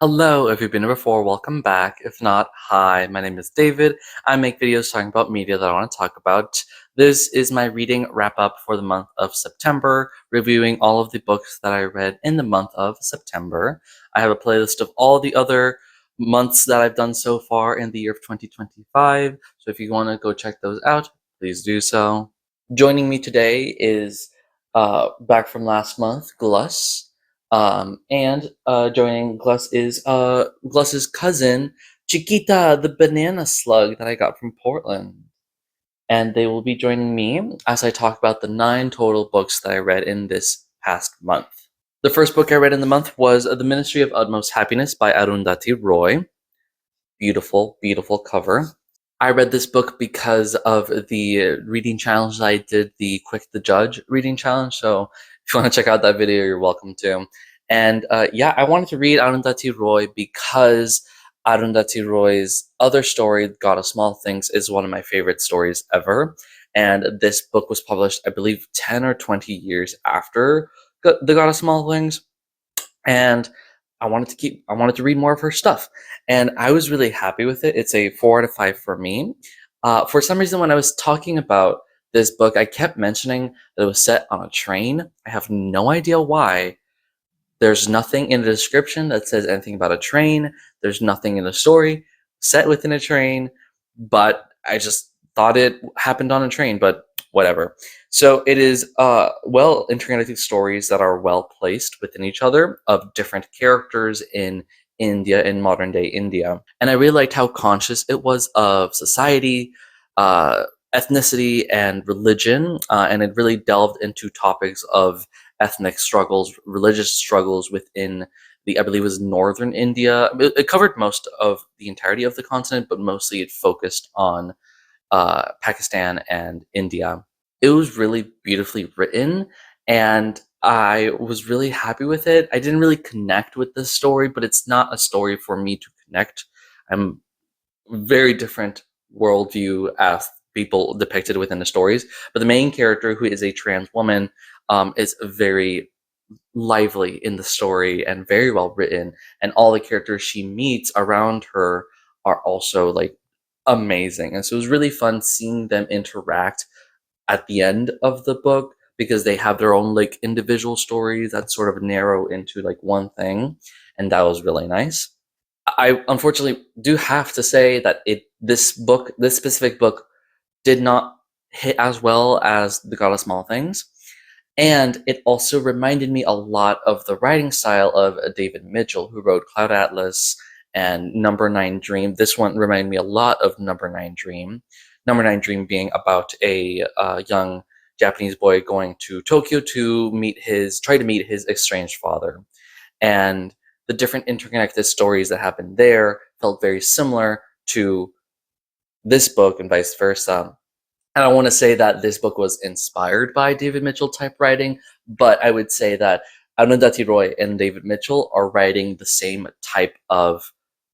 Hello, if you've been here before, welcome back. If not, hi, my name is David. I make videos talking about media that I want to talk about. This is my reading wrap-up for the month of September, reviewing all of the books that I read in the month of September. I have a playlist of all the other months that I've done so far in the year of 2025, so if you want to go check those out, please do so. Joining me today is, back from last month, Gluss. And joining Gluss is Gluss's cousin, Chiquita, the banana slug that I got from Portland. And they will be joining me as I talk about the 9 total books that I read in this past month. The first book I read in the month was The Ministry of Utmost Happiness by Arundhati Roy. Beautiful, beautiful cover. I read this book because of the reading challenge that I did, the Quick the Judge reading challenge. So if you want to check out that video, you're welcome to. And yeah, I wanted to read Arundhati Roy because Arundhati Roy's other story, God of Small Things, is one of my favorite stories ever. And this book was published, I believe, 10 or 20 years after The God of Small Things. And I wanted to read more of her stuff, and I was really happy with it. It's a 4 out of 5 for me. For some reason, when I was talking about this book, I kept mentioning that it was set on a train. I have no idea why. There's nothing in the description that says anything about a train. There's nothing in the story set within a train, but I just thought it happened on a train, but whatever. So it is well interconnected stories that are well placed within each other of different characters in India, in modern day India. And I really liked how conscious it was of society, ethnicity, and religion, and it really delved into topics of ethnic struggles, religious struggles within I believe it was northern India. It covered most of the entirety of the continent, but mostly it focused on Pakistan and India. It was really beautifully written, and I was really happy with it. I didn't really connect with this story, but it's not a story for me to connect. I'm very different worldview as people depicted within the stories, but the main character, who is a trans woman, is very lively in the story and very well written, and all the characters she meets around her are also like amazing. And so it was really fun seeing them interact at the end of the book, because they have their own like individual stories that sort of narrow into like one thing, and that was really nice. I unfortunately do have to say that this specific book did not hit as well as The God of Small Things. And it also reminded me a lot of the writing style of David Mitchell, who wrote Cloud Atlas and Number 9 Dream. This one reminded me a lot of Number 9 Dream. Number 9 Dream being about a young Japanese boy going to Tokyo to try to meet his estranged father. And the different interconnected stories that happened there felt very similar to this book and vice versa. I don't want to say that this book was inspired by David Mitchell type writing, but I would say that Arundhati Roy and David Mitchell are writing the same type of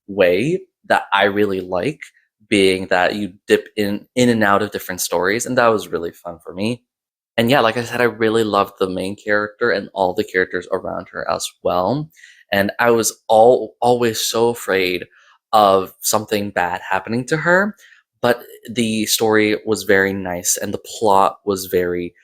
way that I really like, being that you dip in and out of different stories, and that was really fun for me. And yeah, like I said, I really loved the main character and all the characters around her as well. And I was always so afraid of something bad happening to her, but the story was very nice, and the plot was very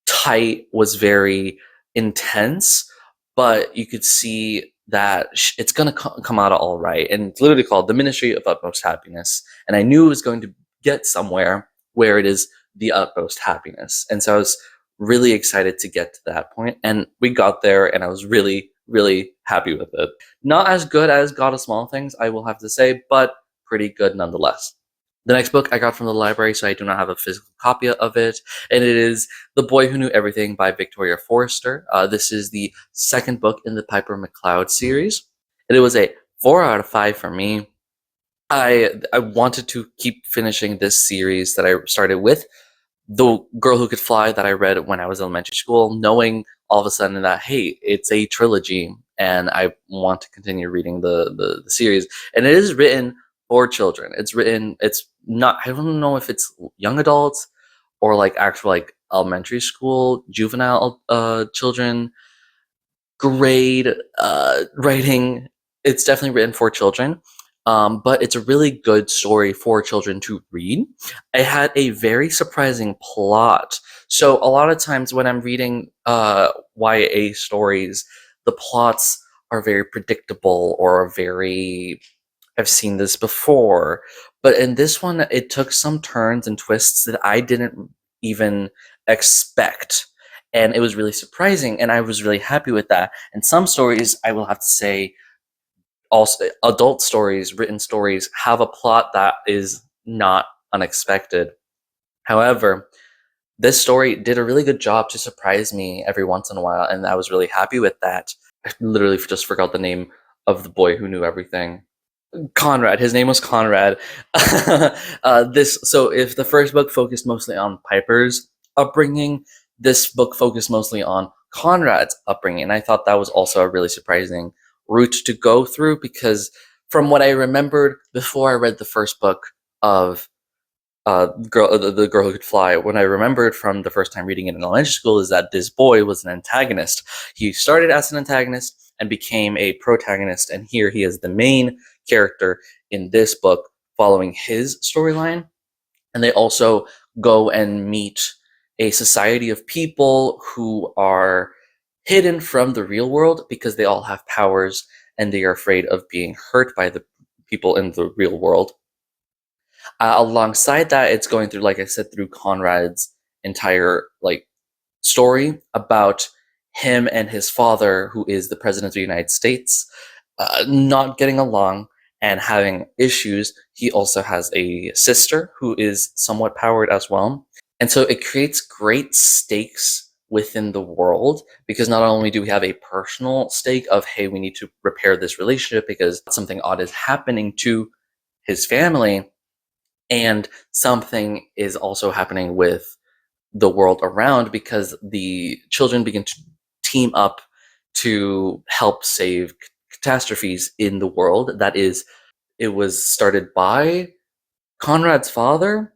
tight, was very intense, but you could see that it's going to come out all right. And it's literally called The Ministry of Utmost Happiness. And I knew it was going to get somewhere where it is the utmost happiness. And so I was really excited to get to that point. And we got there, and I was really, really happy with it. Not as good as God of Small Things, I will have to say, but pretty good nonetheless. The next book I got from the library, so I do not have a physical copy of it, and it is The Boy Who Knew Everything by Victoria Forster. This is the second book in the Piper McCloud series, and it was a 4 out of 5 for me. I wanted to keep finishing this series that I started with The Girl Who Could Fly, that I read when I was in elementary school, knowing all of a sudden that, hey, it's a trilogy, and I want to continue reading the series. And it is written for children. It's not, I don't know if it's young adults or like actual like elementary school, juvenile children. Grade writing. it's definitely written for children, but it's a really good story for children to read. It had a very surprising plot. So a lot of times when I'm reading YA stories, the plots are very predictable or very I've seen this before. But in this one, it took some turns and twists that I didn't even expect. And it was really surprising, and I was really happy with that. And some stories, I will have to say, also adult stories, written stories, have a plot that is not unexpected. However, this story did a really good job to surprise me every once in a while, and I was really happy with that. I literally just forgot the name of the boy who knew everything. Conrad. His name was Conrad. So if the first book focused mostly on Piper's upbringing, this book focused mostly on Conrad's upbringing, and I thought that was also a really surprising route to go through because from what I remembered before I read the first book of the girl who could fly, what I remembered from the first time reading it in elementary school is that this boy was an antagonist. He started as an antagonist and became a protagonist, and here he is the main character in this book following his storyline. And they also go and meet a society of people who are hidden from the real world because they all have powers and they are afraid of being hurt by the people in the real world. Alongside that, it's going through, like I said, through Conrad's entire story about him and his father, who is the president of the United States, not getting along and having issues. He also has a sister who is somewhat powered as well. And so it creates great stakes within the world because not only do we have a personal stake of, hey, we need to repair this relationship because something odd is happening to his family, and something is also happening with the world around because the children begin to team up to help save catastrophes in the world. It was started by Conrad's father.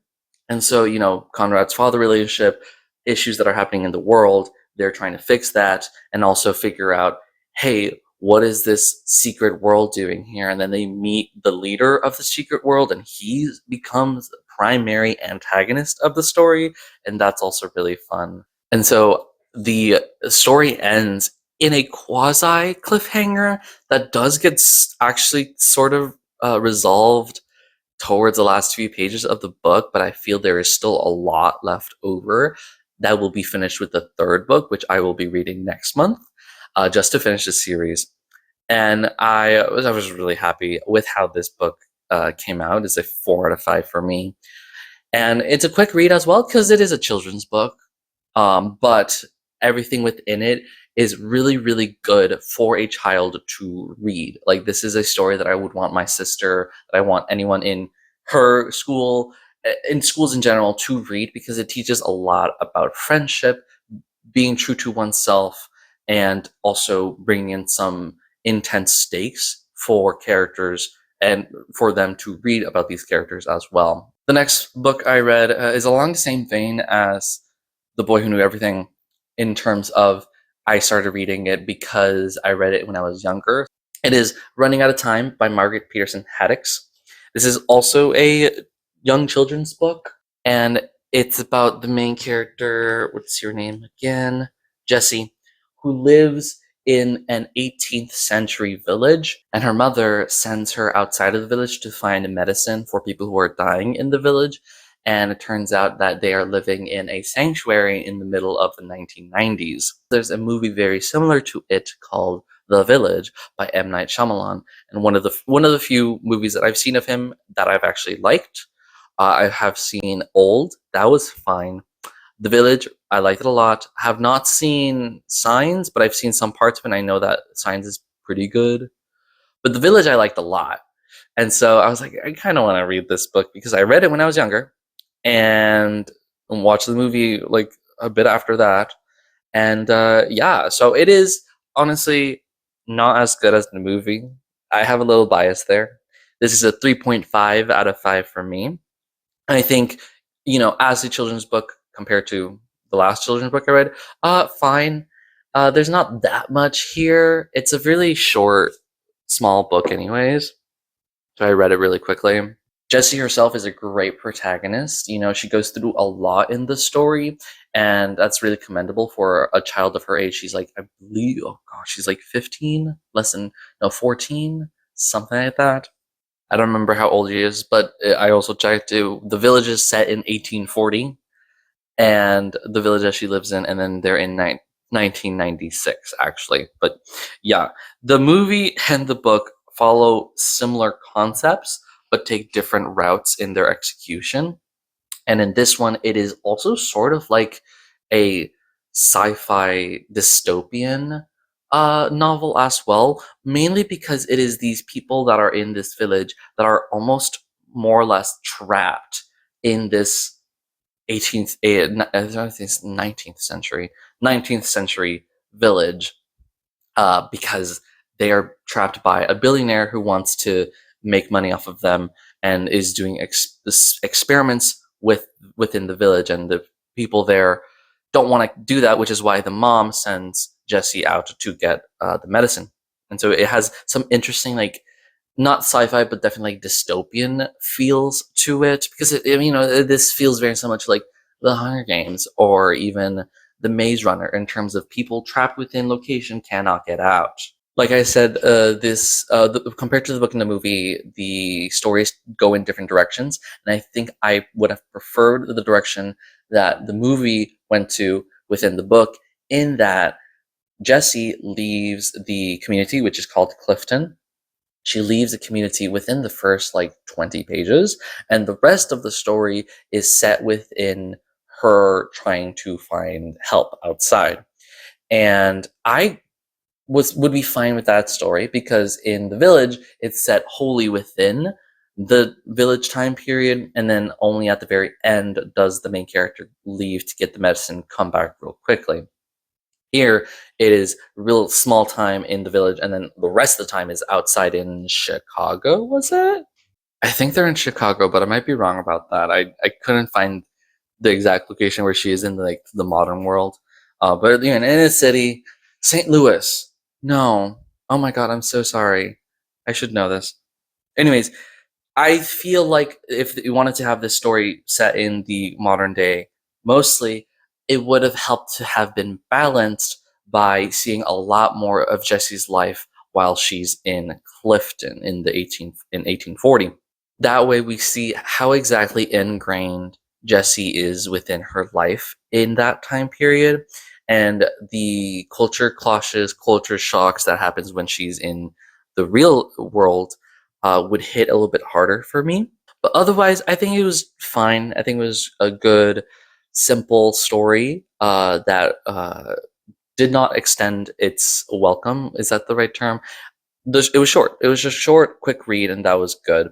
And so, Conrad's father relationship, issues that are happening in the world, they're trying to fix that and also figure out, hey, what is this secret world doing here? And then they meet the leader of the secret world, and he becomes the primary antagonist of the story, and that's also really fun. And so the story ends in a quasi cliffhanger that does get actually sort of resolved towards the last few pages of the book, but I feel there is still a lot left over that will be finished with the third book, which I will be reading next month, just to finish the series. And I was really happy with how this book came out. It's a 4 out of 5 for me. And it's a quick read as well because it is a children's book, but everything within it is really, really good for a child to read. Like, this is a story that I would want my sister, that I want anyone in her school, in schools in general, to read because it teaches a lot about friendship, being true to oneself, and also bringing in some intense stakes for characters and for them to read about these characters as well. The next book I read is along the same vein as The Boy Who Knew Everything in terms of I started reading it because I read it when I was younger. It is Running Out of Time by Margaret Peterson Haddix. This is also a young children's book, and it's about the main character, what's your name again? Jessie, who lives in an 18th century village, and her mother sends her outside of the village to find medicine for people who are dying in the village. And it turns out that they are living in a sanctuary in the middle of the 1990s. There's a movie very similar to it called The Village by M. Night Shyamalan, and one of the few movies that I've seen of him that I've actually liked. I have seen Old, that was fine. The Village, I liked it a lot. Have not seen Signs, but I've seen some parts of it, and I know that Signs is pretty good. But The Village I liked a lot. And so I was like, I kind of want to read this book because I read it when I was younger and watched the movie like a bit after that. And yeah, so it is honestly not as good as the movie. I have a little bias there. This is a 3.5 out of 5 for me. I think, as a children's book compared to the last children's book I read, fine. There's not that much here. It's a really short small book anyways, so I read it really quickly. Jessie herself is a great protagonist. You know, she goes through a lot in the story, and that's really commendable for a child of her age. She's like, I believe, oh gosh, she's like 15, less than, no, 14, something like that. I don't remember how old she is, but I also checked it. The village is set in 1840, and the village that she lives in, and then they're in 1996, actually. But yeah, the movie and the book follow similar concepts, but take different routes in their execution. And in this one, it is also sort of like a sci-fi dystopian novel as well, mainly because it is these people that are in this village that are almost more or less trapped in this 18th, I think it's 19th century village, because they are trapped by a billionaire who wants to make money off of them and is doing experiments within the village, and the people there don't want to do that, which is why the mom sends Jessie out to get the medicine. And so it has some interesting, like, not sci-fi, but definitely like dystopian feels to it, because this feels very so much like the Hunger Games or even the Maze Runner in terms of people trapped within location cannot get out. Like I said, compared to the book and the movie, the stories go in different directions, and I think I would have preferred the direction that the movie went to within the book, in that Jessie leaves the community, which is called Clifton. She leaves the community within the first, like, 20 pages, and the rest of the story is set within her trying to find help outside. And I would be fine with that story, because in the village, it's set wholly within the village time period, and then only at the very end does the main character leave to get the medicine, come back real quickly. Here, it is real small time in the village, and then the rest of the time is outside in Chicago, was it? I think they're in Chicago, but I might be wrong about that. I couldn't find the exact location where she is in, like, the modern world. But in a city, St. Louis. No. Oh my god, I'm so sorry. I should know this. Anyways, I feel like if you wanted to have this story set in the modern day, mostly, it would have helped to have been balanced by seeing a lot more of Jessie's life while she's in Clifton in 1840. That way we see how exactly ingrained Jessie is within her life in that time period, and the culture clashes, culture shocks that happens when she's in the real world would hit a little bit harder for me. But otherwise, I think it was fine. I think it was a good, simple story that did not extend its welcome. Is that the right term? It was short. It was just short, quick read, and that was good.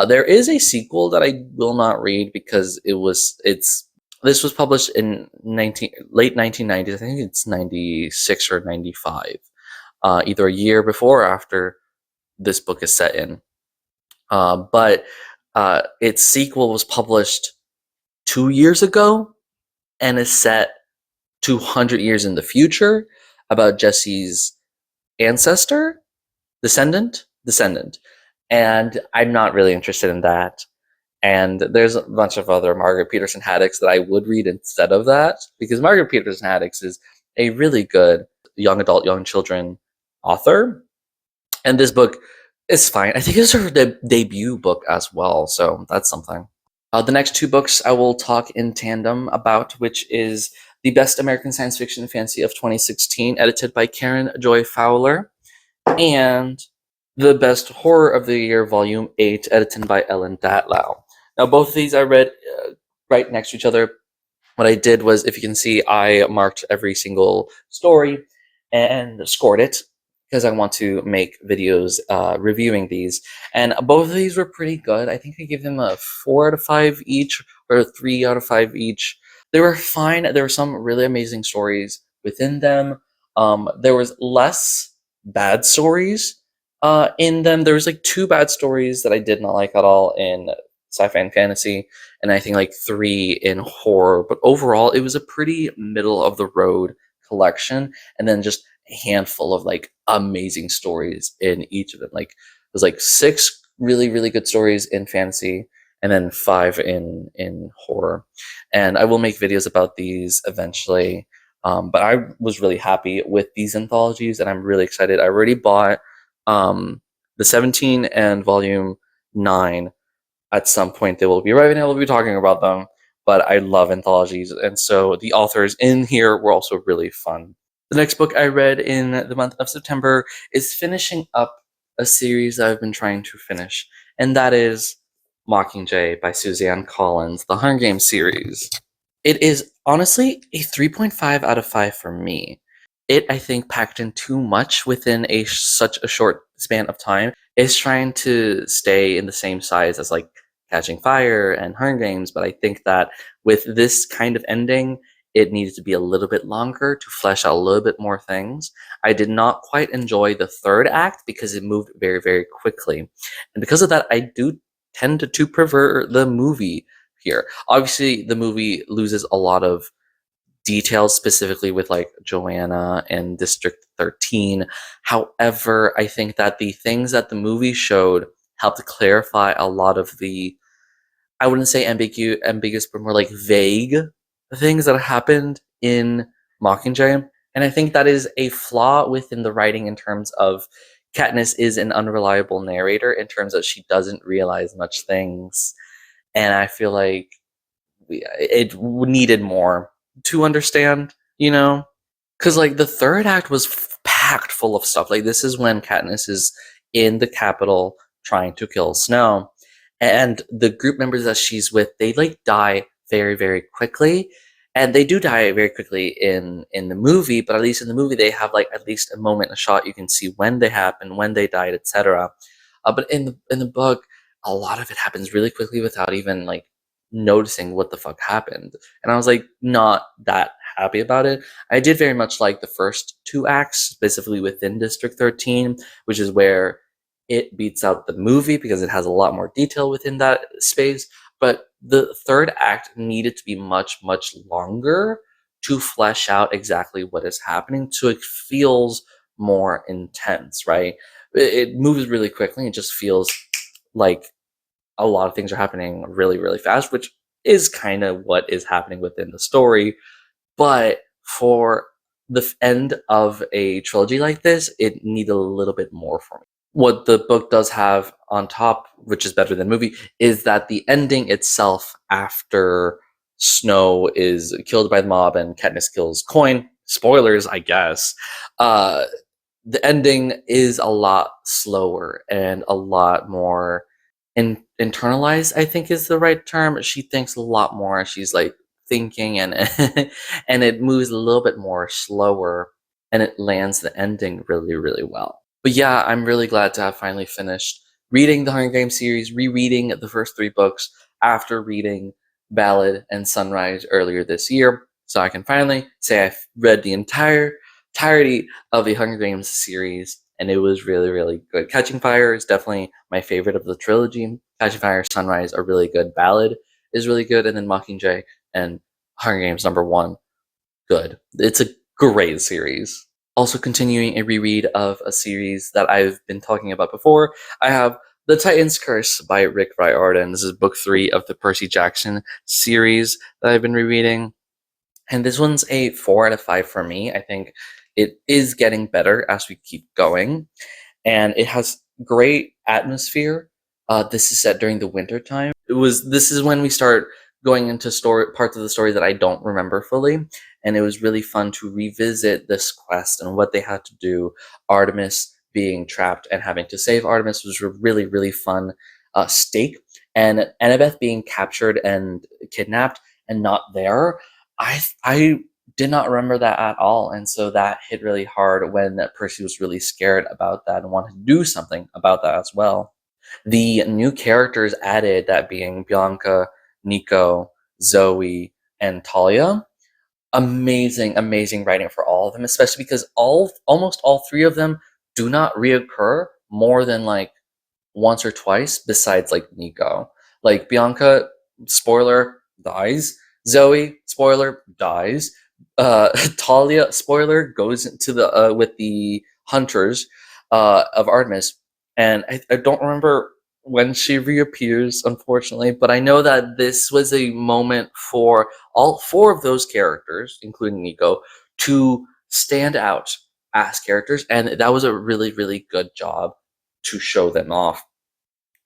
There is a sequel that I will not read because this was published in late 1990s. I think it's 96 or 95, either a year before or after this book is set in. But its sequel was published 2 years ago and is set 200 years in the future, about Jessie's ancestor, descendant. And I'm not really interested in that. And there's a bunch of other Margaret Peterson Haddix that I would read instead of that, because Margaret Peterson Haddix is a really good young adult, young children author. And this book is fine. I think it's her debut book as well, so that's something. The next two books I will talk in tandem about, which is The Best American Science Fiction Fantasy of 2016, edited by Karen Joy Fowler, and The Best Horror of the Year, Volume 8, edited by Ellen Datlow. Now, both of these I read right next to each other. What I did was, if you can see, I marked every single story and scored it, because I want to make videos reviewing these. And both of these were pretty good. I think I gave them a 4 out of 5 each, or 3 out of 5 each. They were fine. There were some really amazing stories within them. There was less bad stories in them. There was like 2 bad stories that I did not like at all in sci-fi and fantasy, and I think like 3 in horror. But overall, it was a pretty middle of the road collection, and then just handful of like amazing stories in each of them. Like there's like 6 really, really good stories in fantasy, and then 5 in horror. And I will make videos about these eventually. But I was really happy with these anthologies, and I'm really excited. I already bought the 17 and volume 9. At some point they will be arriving, and we'll be talking about them. But I love anthologies, and so the authors in here were also really fun. The next book I read in the month of September is finishing up a series that I've been trying to finish, and that is Mockingjay by Suzanne Collins, the Hunger Games series. It is honestly a 3.5 out of 5 for me. It, I think, packed in too much within such a short span of time. It's trying to stay in the same size as like Catching Fire and Hunger Games, but I think that with this kind of ending, it needed to be a little bit longer to flesh out a little bit more things. I did not quite enjoy the third act because it moved very, very quickly. And because of that, I do tend to prefer the movie here. Obviously, the movie loses a lot of details, specifically with like Joanna and District 13. However, I think that the things that the movie showed helped to clarify a lot of the, I wouldn't say ambiguous, but more like vague things that happened in Mockingjay. And I think that is a flaw within the writing in terms of Katniss is an unreliable narrator in terms of she doesn't realize much things. And I feel like it needed more to understand, you know? Because, like, the third act was packed full of stuff. Like, this is when Katniss is in the Capitol trying to kill Snow. And the group members that she's with, they, like, die very, very quickly. And they do die very quickly in the movie, but at least in the movie, they have, like, at least a moment, a shot. You can see when they happened, when they died, etc. But in the book, a lot of it happens really quickly without even, like, noticing what the fuck happened. And I was, like, not that happy about it. I did very much like the first 2 acts, specifically within District 13, which is where it beats out the movie because it has a lot more detail within that space. But the third act needed to be much, much longer to flesh out exactly what is happening, so it feels more intense, right? It moves really quickly. It just feels like a lot of things are happening really, really fast, which is kind of what is happening within the story. But for the end of a trilogy like this, it needed a little bit more for me. What the book does have on top, which is better than movie, is that the ending itself after Snow is killed by the mob and Katniss kills Coin, spoilers, I guess, the ending is a lot slower and a lot more internalized, I think is the right term. She thinks a lot more. She's like thinking and and it moves a little bit more slower, and it lands the ending really, really well. But yeah, I'm really glad to have finally finished reading the Hunger Games series, rereading the first 3 books after reading Ballad and Sunrise earlier this year. So I can finally say I've read the entirety of the Hunger Games series, and it was really, really good. Catching Fire is definitely my favorite of the trilogy. Catching Fire, Sunrise are really good. Ballad is really good, and then Mockingjay and Hunger Games #1, good. It's a great series. Also continuing a reread of a series that I've been talking about before, I have The Titan's Curse by Rick Riordan. This is book 3 of the Percy Jackson series that I've been rereading. And this one's a 4 out of 5 for me. I think it is getting better as we keep going. And it has great atmosphere. This is set during the winter time. This is when we start going into parts of the story that I don't remember fully, and it was really fun to revisit this quest and what they had to do. Artemis being trapped and having to save Artemis was a really, really fun stake, and Annabeth being captured and kidnapped and not there. I did not remember that at all, and so that hit really hard when Percy was really scared about that and wanted to do something about that as well. The new characters added, that being Bianca, Nico, Zoe, and Talia. Amazing, amazing writing for all of them, especially because almost all 3 of them do not reoccur more than like once or twice, besides like Nico. Like Bianca, spoiler, dies. Zoe, spoiler, dies. Talia, spoiler, goes into the with the hunters of Artemis, and I don't remember when she reappears, unfortunately, but I know that this was a moment for all four of those characters, including Nico, to stand out as characters, and that was a really, really good job to show them off.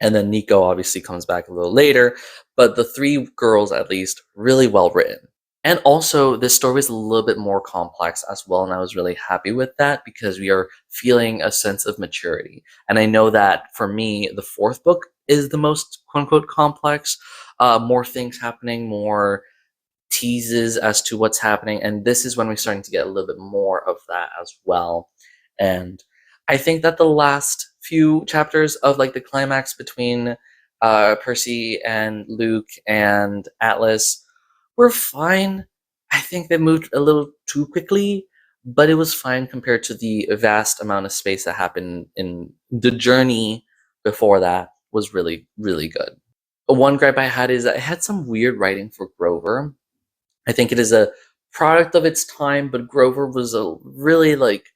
And then Nico obviously comes back a little later, but the three girls, at least, really well written. And also, this story is a little bit more complex as well, and I was really happy with that because we are feeling a sense of maturity. And I know that for me, the fourth book is the most quote unquote complex. More things happening, more teases as to what's happening, and this is when we're starting to get a little bit more of that as well. And I think that the last few chapters of like the climax between Percy and Luke and Atlas were fine. I think they moved a little too quickly, but it was fine compared to the vast amount of space that happened in the journey before that was really, really good. One gripe I had is that it had some weird writing for Grover. I think it is a product of its time, but Grover was a really like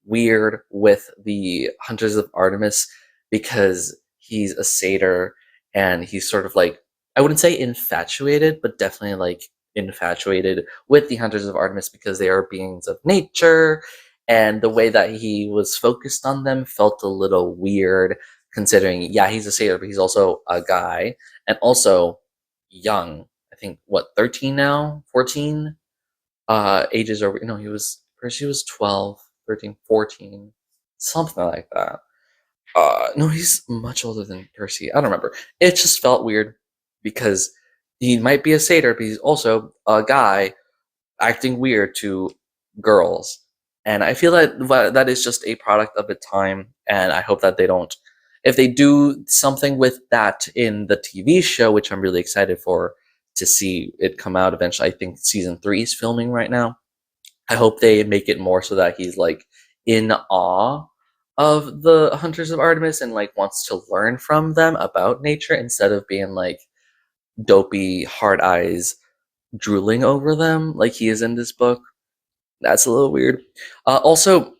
weird with the Hunters of Artemis because he's a satyr and he's sort of like, I wouldn't say infatuated, but definitely like infatuated with the Hunters of Artemis because they are beings of nature, and the way that he was focused on them felt a little weird considering, yeah, he's a satyr, but he's also a guy and also young. I think what, 13 now, 14. Ages over, no, he was, Percy was 12, 13, 14, something like that. No, he's much older than Percy. I don't remember. It just felt weird because he might be a satyr, but he's also a guy acting weird to girls. And I feel that that is just a product of the time, and I hope that they don't. If they do something with that in the TV show, which I'm really excited for to see it come out eventually, I think season 3 is filming right now. I hope they make it more so that he's like in awe of the Hunters of Artemis and like wants to learn from them about nature instead of being like dopey hard eyes drooling over them like he is in this book. That's a little weird. Also,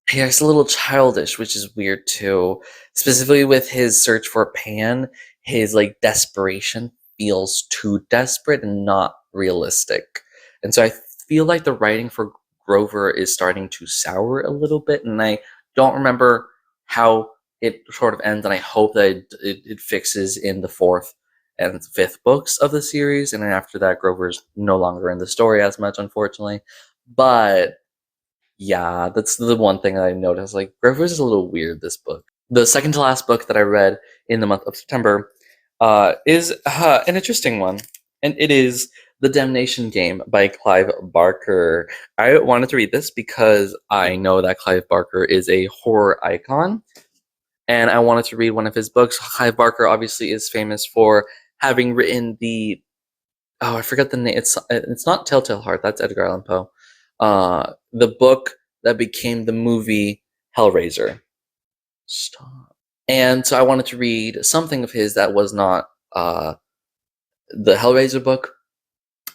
he's a little childish, which is weird too. Specifically with his search for Pan, his like desperation feels too desperate and not realistic. And so I feel like the writing for Grover is starting to sour a little bit, and I don't remember how it sort of ends, and I hope that it fixes in the fourth and fifth books of the series, and then after that, Grover's no longer in the story as much, unfortunately. But yeah, that's the one thing that I noticed. Like, Grover's is a little weird, this book. The second to last book that I read in the month of September is an interesting one, and it is The Damnation Game by Clive Barker. I wanted to read this because I know that Clive Barker is a horror icon, and I wanted to read one of his books. Clive Barker obviously is famous for having written the, oh, I forgot the name. It's not Telltale Heart. That's Edgar Allan Poe. The book that became the movie Hellraiser. Stop. And so I wanted to read something of his that was not the Hellraiser book.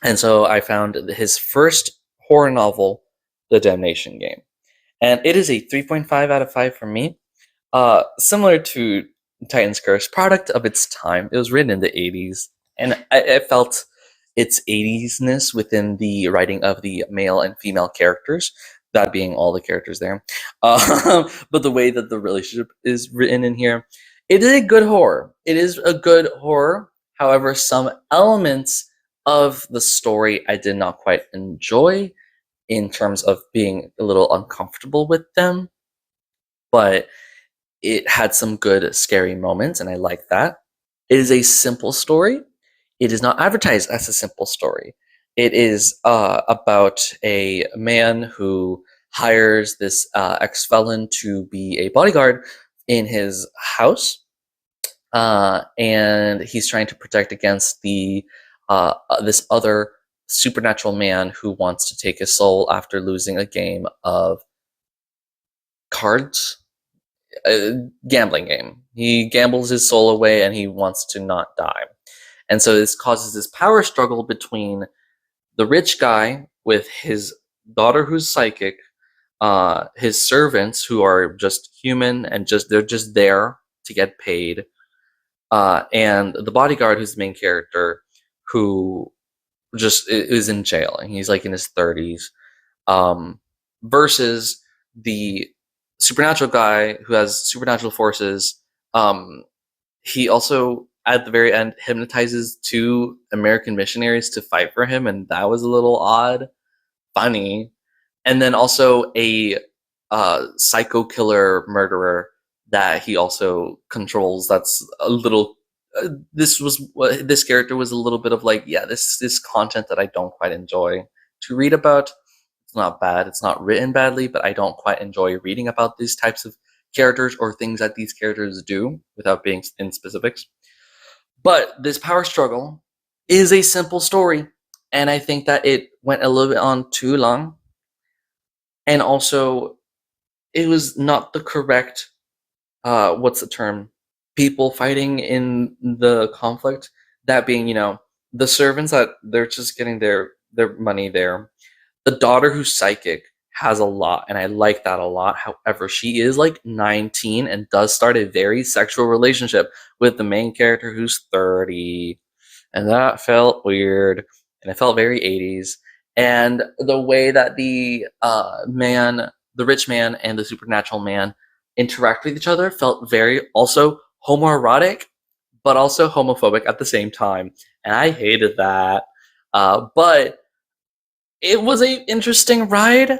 And so I found his first horror novel, The Damnation Game. And it is a 3.5 out of 5 for me. Similar to Titan's Curse, product of its time. It was written in the 80s, and I felt its 80s-ness within the writing of the male and female characters, that being all the characters there. But the way that the relationship is written in here, it is a good horror. It is a good horror. However, some elements of the story I did not quite enjoy in terms of being a little uncomfortable with them, but it had some good scary moments, and I like that. It is a simple story. It is not advertised as a simple story. It is about a man who hires this ex-felon to be a bodyguard in his house, and he's trying to protect against the this other supernatural man who wants to take his soul after losing a game of cards, a gambling game. He gambles his soul away and he wants to not die. And so this causes this power struggle between the rich guy with his daughter who's psychic, his servants who are just human and they're just there to get paid, and the bodyguard who's the main character who just is in jail and he's like in his 30s, versus the supernatural guy who has supernatural forces. He also at the very end hypnotizes two American missionaries to fight for him, and that was a little odd, funny. And then also a psycho killer murderer that he also controls. That's a little. This character was a little bit of like, yeah, this is content that I don't quite enjoy to read about. It's not bad. It's not written badly, but I don't quite enjoy reading about these types of characters or things that these characters do without being in specifics. But this power struggle is a simple story, and I think that it went a little bit on too long. And also, it was not the correct, what's the term? People fighting in the conflict. That being, the servants that they're just getting their money there. The daughter who's psychic has a lot, and I like that a lot. However, she is like 19 and does start a very sexual relationship with the main character who's 30. And that felt weird, and it felt very 80s. And the way that the rich man and the supernatural man interact with each other felt very also homoerotic, but also homophobic at the same time. And I hated that. But it was a interesting ride,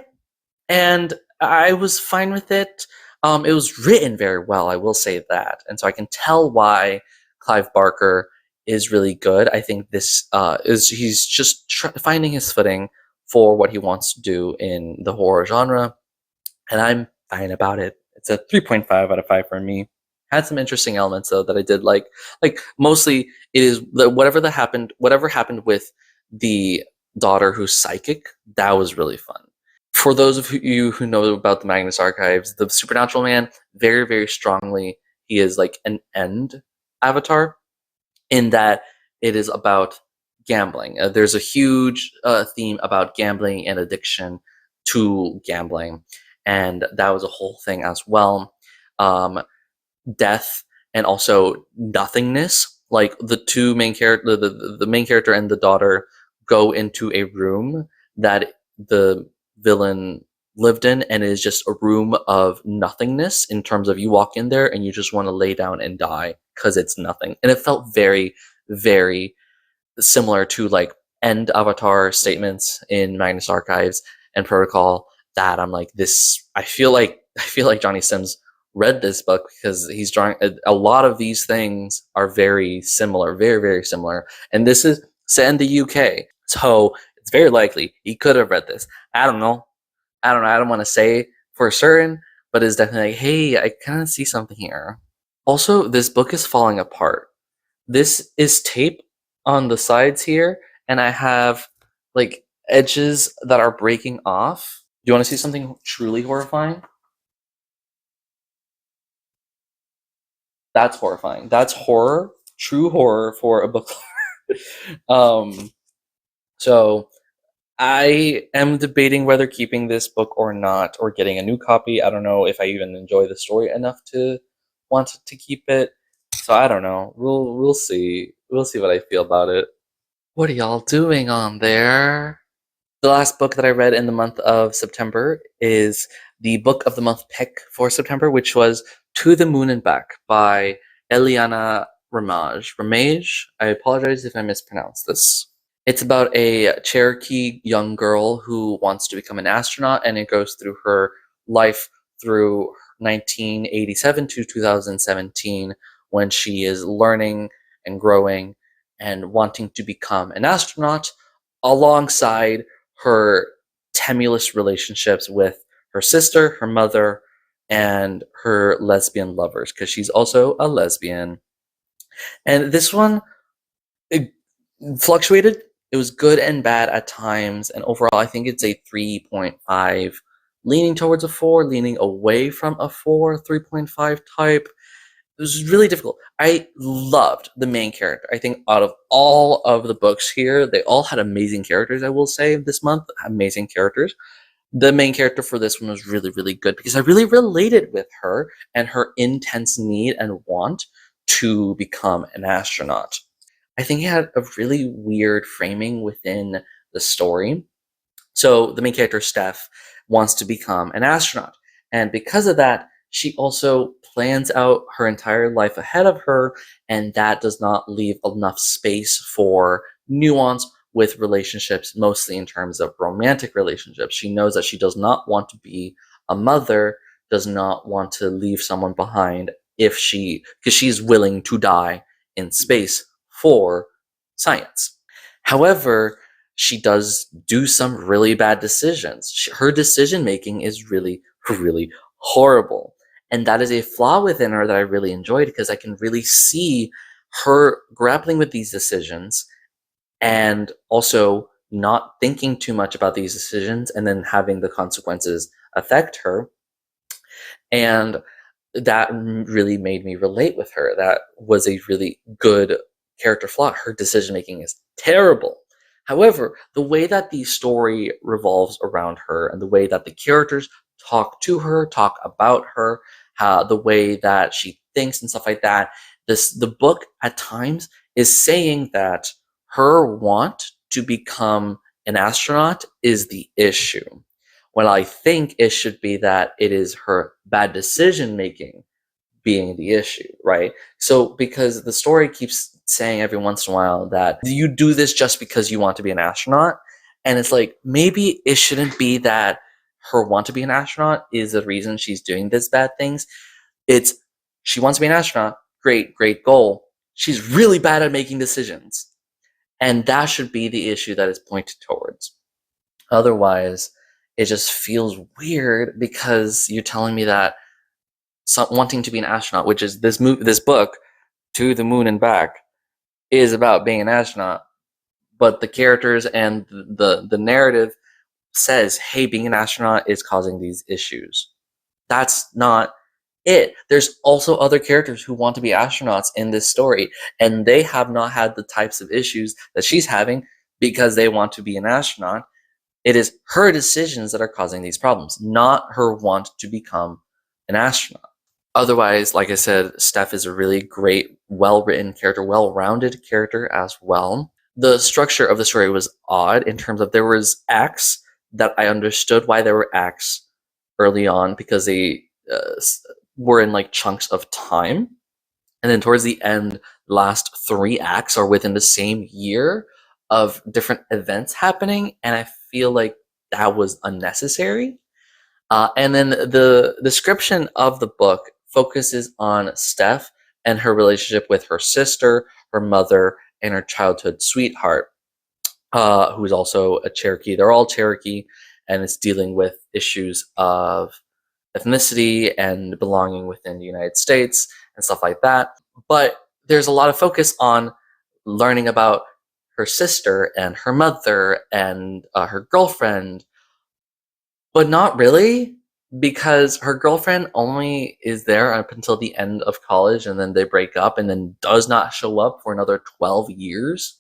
and I was fine with it. It was written very well, I will say that, and so I can tell why Clive Barker is really good. I think this is he's just finding his footing for what he wants to do in the horror genre, and I'm fine about it. It's a 3.5 out of 5 for me. Had some interesting elements though that I did like. Like mostly, it is whatever happened with the daughter who's psychic. That was really fun. For those of you who know about the Magnus Archives, the Supernatural Man, very, very strongly, he is like an end avatar in that it is about gambling. There's a huge theme about gambling and addiction to gambling, and that was a whole thing as well. Death and also nothingness. Like the two main character, the main character and the daughter go into a room that the villain lived in, and it is just a room of nothingness in terms of you walk in there and you just want to lay down and die because it's nothing. And it felt very, very similar to like end avatar statements in Magnus Archives and Protocol, that I'm like, this I feel like Johnny Sims read this book because he's drawing a lot of these things are very similar, very, very similar. And this is set in the UK. So it's very likely he could have read this. I don't know. I don't want to say for certain, but it's definitely like, hey, I kind of see something here. Also, this book is falling apart. This is tape on the sides here, and I have like edges that are breaking off. Do you want to see something truly horrifying? That's horrifying. That's horror, true horror for a book. um, so I am debating whether keeping this book or not, or getting a new copy. I don't know if I even enjoy the story enough to want to keep it. So I don't know. We'll see. We'll see what I feel about it. What are y'all doing on there? The last book that I read in the month of September is the book of the month pick for September, which was To the Moon and Back by Eliana Ramage. Ramage? I apologize if I mispronounced this. It's about a Cherokee young girl who wants to become an astronaut, and it goes through her life through 1987 to 2017 when she is learning and growing and wanting to become an astronaut alongside her tenuous relationships with her sister, her mother, and her lesbian lovers, because she's also a lesbian. And this one, it fluctuated. It was good and bad at times, and overall, I think it's a 3.5, leaning towards a 4, leaning away from a 4, 3.5 type. was really difficult. I loved the main character. I think out of all of the books here, they all had amazing characters, I will say, this month. Amazing characters. The main character for this one was really, really good because I really related with her and her intense need and want to become an astronaut. I think it had a really weird framing within the story. So the main character, Steph, wants to become an astronaut. And because of that, she also plans out her entire life ahead of her, and that does not leave enough space for nuance with relationships, mostly in terms of romantic relationships. She knows that she does not want to be a mother, does not want to leave someone behind because she's willing to die in space for science. However, she does do some really bad decisions. Her decision making is really, really horrible. And that is a flaw within her that I really enjoyed because I can really see her grappling with these decisions and also not thinking too much about these decisions and then having the consequences affect her. And that really made me relate with her. That was a really good character flaw. Her decision making is terrible. However, the way that the story revolves around her and the way that the characters talk to her, talk about her, the way that she thinks and stuff like that, the book at times is saying that her want to become an astronaut is the issue. When I think it should be that it is her bad decision making being the issue, right? So, because the story keeps saying every once in a while that you do this just because you want to be an astronaut, and it's like maybe it shouldn't be that her want to be an astronaut is the reason she's doing this bad things. It's she wants to be an astronaut, great, great goal. She's really bad at making decisions, and that should be the issue that is pointed towards. Otherwise, it just feels weird because you're telling me that wanting to be an astronaut, which is this book, To the Moon and Back, is about being an astronaut, but the characters and the narrative says, hey, being an astronaut is causing these issues. That's not it. There's also other characters who want to be astronauts in this story, and they have not had the types of issues that she's having because they want to be an astronaut. It is her decisions that are causing these problems, not her want to become an astronaut. Otherwise, like I said, Steph is a really great, well-written character, well-rounded character as well. The structure of the story was odd in terms of there was acts that I understood why there were acts early on because they were in like chunks of time. And then towards the end, last 3 acts are within the same year of different events happening. And I feel like that was unnecessary. And then the description of the book focuses on Steph and her relationship with her sister, her mother, and her childhood sweetheart, who is also a Cherokee. They're all Cherokee, and it's dealing with issues of ethnicity and belonging within the United States and stuff like that. But there's a lot of focus on learning about her sister and her mother and her girlfriend, but not really, because her girlfriend only is there up until the end of college and then they break up and then does not show up for another 12 years.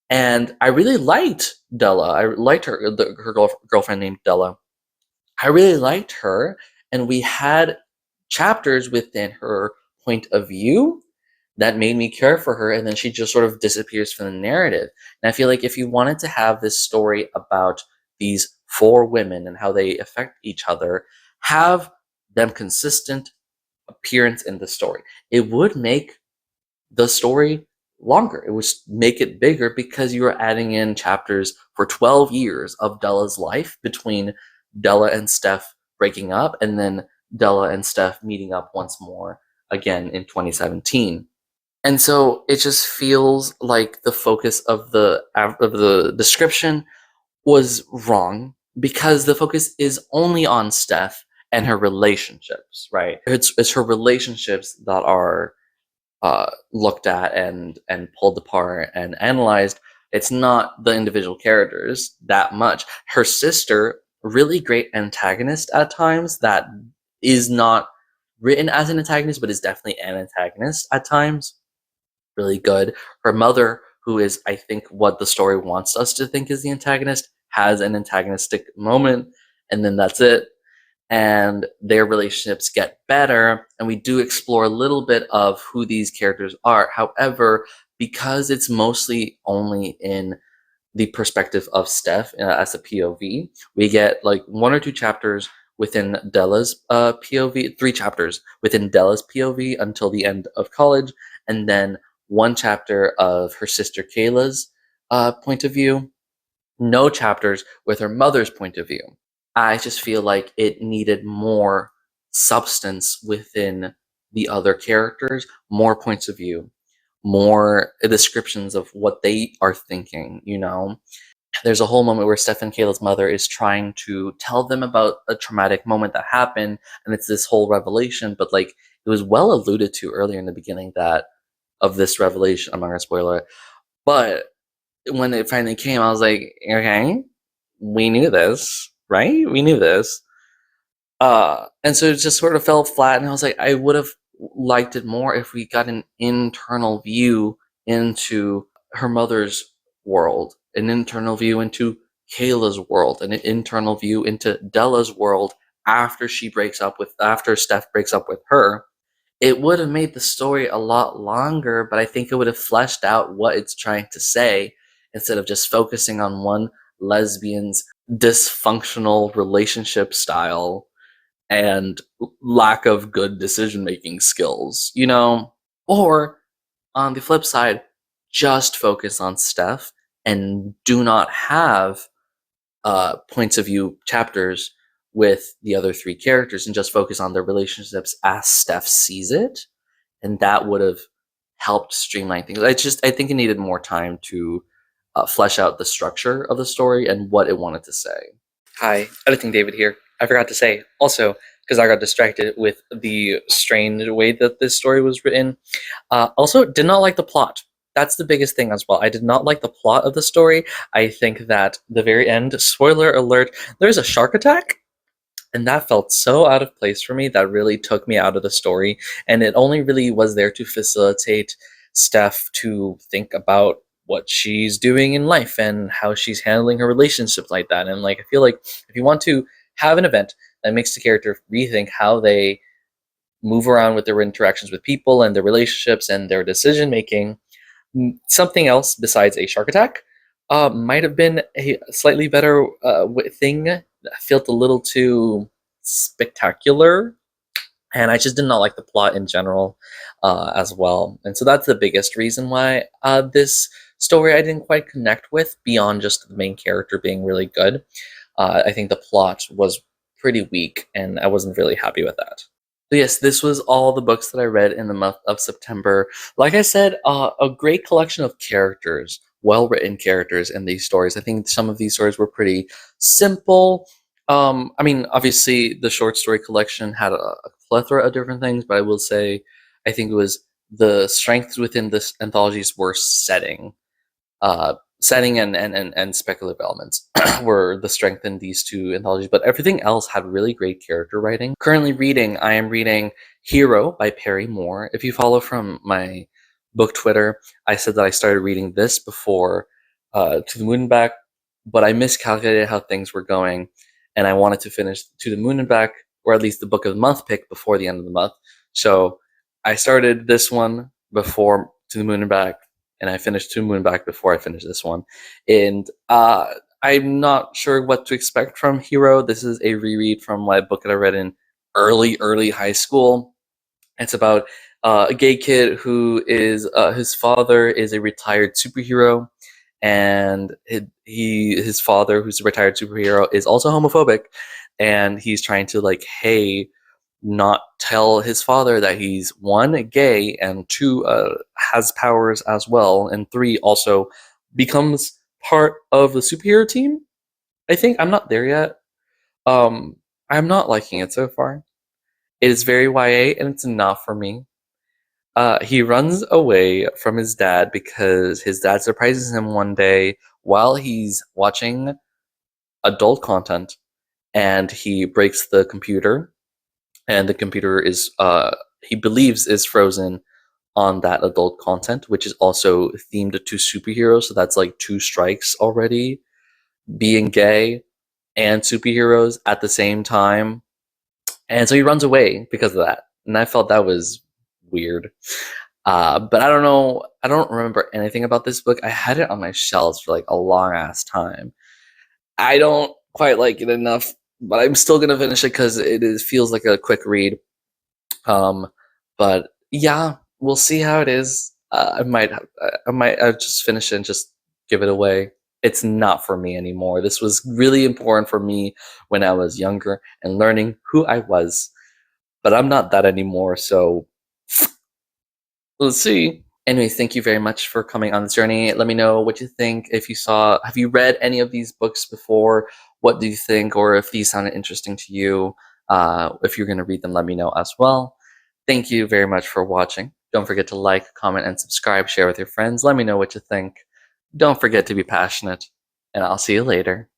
And I really liked Della. I liked her girlfriend named Della. I really liked her, and we had chapters within her point of view that made me care for her, and then she just sort of disappears from the narrative. And I feel like if you wanted to have this story about these 4 women and how they affect each other, have them consistent appearance in the story. It would make the story longer. It would make it bigger because you are adding in chapters for 12 years of Della's life between Della and Steph breaking up and then Della and Steph meeting up once more again in 2017. And so it just feels like the focus of the description was wrong because the focus is only on Steph and her relationships, right? It's her relationships that are looked at and pulled apart and analyzed. It's not the individual characters that much. Her sister, really great antagonist at times, that is not written as an antagonist, but is definitely an antagonist at times. Really good. Her mother, who is, I think, what the story wants us to think is the antagonist, has an antagonistic moment, and then that's it. And their relationships get better, and we do explore a little bit of who these characters are. However, because it's mostly only in the perspective of Steph as a POV, we get like 1 or 2 chapters within Della's POV, 3 chapters within Della's POV until the end of college, and then 1 chapter of her sister Kayla's point of view. No chapters with her mother's point of view. I just feel like it needed more substance within the other characters, more points of view, more descriptions of what they are thinking, you know? There's a whole moment where Steph and Kayla's mother is trying to tell them about a traumatic moment that happened, and it's this whole revelation, but like it was well alluded to earlier in the beginning that of this revelation, I'm not gonna spoil it, but when it finally came, I was like, okay, we knew this, right? We knew this. And so it just sort of fell flat, and I was like, I would have liked it more if we got an internal view into her mother's world, an internal view into Kayla's world, and an internal view into Della's world after Steph breaks up with her. It would have made the story a lot longer, but I think it would have fleshed out what it's trying to say instead of just focusing on one lesbian's dysfunctional relationship style and lack of good decision making skills, you know? Or on the flip side, just focus on Steph and do not have points of view chapters with the other 3 characters and just focus on their relationships as Steph sees it. And that would have helped streamline things. I think it needed more time to flesh out the structure of the story and what it wanted to say. Hi, Editing David here. I forgot to say, also, because I got distracted with the strange way that this story was written, also did not like the plot. That's the biggest thing as well. I did not like the plot of the story. I think that the very end, spoiler alert, there's a shark attack, and that felt so out of place for me. That really took me out of the story, and it only really was there to facilitate Steph to think about what she's doing in life and how she's handling her relationships like that. And like, I feel like if you want to have an event that makes the character rethink how they move around with their interactions with people and their relationships and their decision making, something else besides a shark attack might have been a slightly better thing. That felt a little too spectacular, and I just did not like the plot in general as well. And so that's the biggest reason why this story I didn't quite connect with, beyond just the main character being really good. I think the plot was pretty weak, and I wasn't really happy with that. So yes, this was all the books that I read in the month of September. Like I said, a great collection of characters, well-written characters in these stories. I think some of these stories were pretty simple. I mean, obviously, the short story collection had a plethora of different things, but I will say, I think it was the strengths within this anthologies were setting and speculative elements were the strength in these 2 anthologies, but everything else had really great character writing. Currently reading, I am reading Hero by Perry Moore. If you follow from my book Twitter, I said that I started reading this before To the Moon and Back, but I miscalculated how things were going, and I wanted to finish To the Moon and Back, or at least the Book of the Month pick, before the end of the month. So I started this one before To the Moon and Back, and I finished To the Moon and Back before I finished this one. And I'm not sure what to expect from Hero. This is a reread from my book that I read in early high school. It's about a gay kid who is his father is a retired superhero, and his father, who's a retired superhero, is also homophobic, and he's trying to like, hey, not tell his father that he's 1, gay, and 2, has powers as well, and 3, also becomes part of the superhero team. I think I'm not there yet. I'm not liking it so far. It is very YA, and it's not for me. He runs away from his dad because his dad surprises him one day while he's watching adult content, and he breaks the computer and the computer is he believes is frozen on that adult content, which is also themed to superheroes. So that's like two strikes already, being gay and superheroes at the same time. And so he runs away because of that. And I felt that was weird. But I don't know. I don't remember anything about this book. I had it on my shelves for like a long ass time. I don't quite like it enough, but I'm still gonna finish it because feels like a quick read. But yeah, we'll see how it is. I might just finish it and just give it away. It's not for me anymore. This was really important for me when I was younger and learning who I was, but I'm not that anymore. So let's see. Anyway, thank you very much for coming on this journey. Let me know what you think. If you saw, have you read any of these books before? What do you think? Or if these sounded interesting to you, if you're going to read them, let me know as well. Thank you very much for watching. Don't forget to like, comment, and subscribe. Share with your friends. Let me know what you think. Don't forget to be passionate, and I'll see you later.